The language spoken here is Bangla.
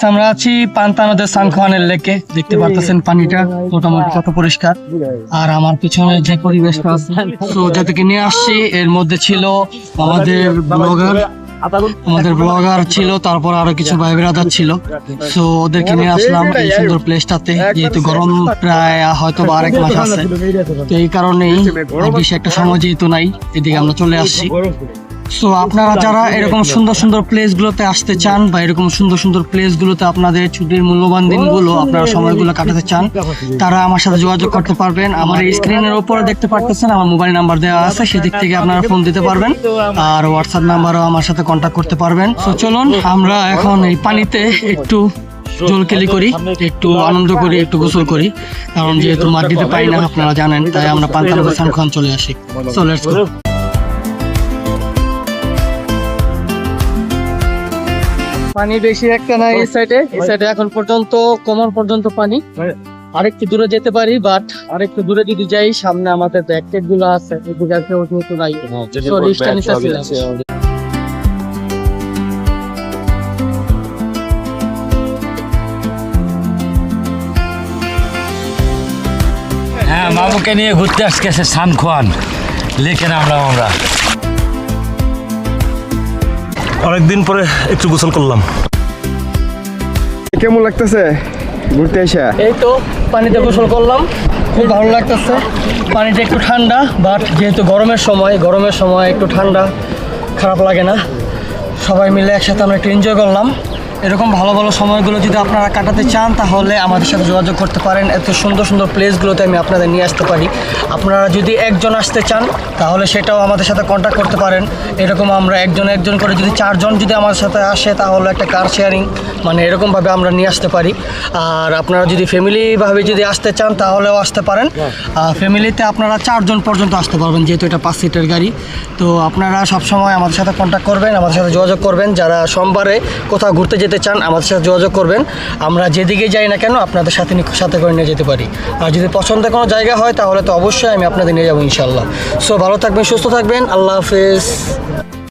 আমরা আছি পান্তা নদের সানখোয়ানের লেকে, দেখতে পাচ্ছেন পানিটা মোটামুটি কত পরিষ্কার। আর আমার পিছনে যে পরিবেশটা আছে, তো যাদেরকে নিয়ে আসছি এর মধ্যে ছিল আমাদের ব্লগার ছিল, তারপর আরো কিছু ভাই ব্রাদার ছিল। তো ওদেরকে নিয়ে আসলাম এই সুন্দর প্লেসটাতে, যেহেতু গরম প্রায় হয়তো বা আরেক মাস আছে, তো এই কারণেই বেশি একটা সময় যেহেতু নাই, এদিকে আমরা চলে আসছি। সো আপনারা যারা এরকম সুন্দর সুন্দর প্লেস গুলোতে আসতে চান বা এরকম সুন্দর সুন্দর প্লেস গুলোতে আপনাদের ছুটির মূল্যবান দিনগুলো আপনারা সময়গুলো কাটাতে চান, তারা আমার সাথে যোগাযোগ করতে পারবেন। আমার এই স্ক্রিনের উপরে দেখতে পারতেছেন আমার মোবাইল নাম্বার দেওয়া আছে, সেদিক থেকে আপনারা ফোন দিতে পারবেন, আর হোয়াটসঅ্যাপ নাম্বারও আমার সাথে কন্ট্যাক্ট করতে পারবেন। তো চলুন আমরা এখন এই পানিতে একটু জলকেলি করি, একটু আনন্দ করি, একটু গোসল করি, কারণ যেহেতু মাটিতে পাই না আপনারা জানেন, তাই আমরা পান্তা নদের সানখোয়ান চলে আসি। So let's go. পানি বেশি একটা নাই এই সাইডে এখন পর্যন্ত কোমর পর্যন্ত পানি। আরেকটু দূরে যেতে পারি, বাট আরেকটু দূরে যদি যাই সামনে আমাদের ব্যাকটেক গুলো আছে, এগুলো নাই। সো রিস্কটা নিতে আসলে হ্যাঁ, মামুকে নিয়ে ঘুরতে আসছে সানখোয়ান লেকে নামলাম আমরা। অনেকদিন পরে একটু গোসল করলাম। কেমন লাগতেছে ঘুরতে এসে? এই তো পানিতে গোসল করলাম, খুব ভালো লাগতেছে। পানিটা একটু ঠান্ডা, বাট যেহেতু গরমের সময় একটু ঠান্ডা খারাপ লাগে না। সবাই মিলে একসাথে আমরা একটু এনজয় করলাম। এরকম ভালো ভালো সময়গুলো যদি আপনারা কাটাতে চান তাহলে আমাদের সাথে যোগাযোগ করতে পারেন। এত সুন্দর সুন্দর প্লেসগুলোতে আমি আপনাদের নিয়ে আসতে পারি। আপনারা যদি একজন আসতে চান তাহলে সেটাও আমাদের সাথে কন্ট্যাক্ট করতে পারেন। এরকম আমরা একজন করে যদি 4 জন যদি আমাদের সাথে আসে তাহলে একটা কার শেয়ারিং মানে এরকমভাবে আমরা নিয়ে আসতে পারি। আর আপনারা যদি ফ্যামিলিভাবে যদি আসতে চান তাহলেও আসতে পারেন। ফ্যামিলিতে আপনারা 4 জন পর্যন্ত আসতে পারবেন, যেহেতু এটা 5 সিটের গাড়ি। তো আপনারা সবসময় আমাদের সাথে কন্ট্যাক্ট করবেন, আমাদের সাথে যোগাযোগ করবেন। যারা সোমবারে কোথাও ঘুরতে যেতে চান আমাদের সাথে যোগাযোগ করবেন, আমরা যেদিকে যাই না কেন আপনাদের সাথে করে নিয়ে যেতে পারি। আর যদি পছন্দের কোনো জায়গা হয় তাহলে তো অবশ্যই আমি আপনাদের নিয়ে যাবো ইনশাল্লাহ। সো ভালো থাকবেন, সুস্থ থাকবেন, আল্লাহ হাফেজ।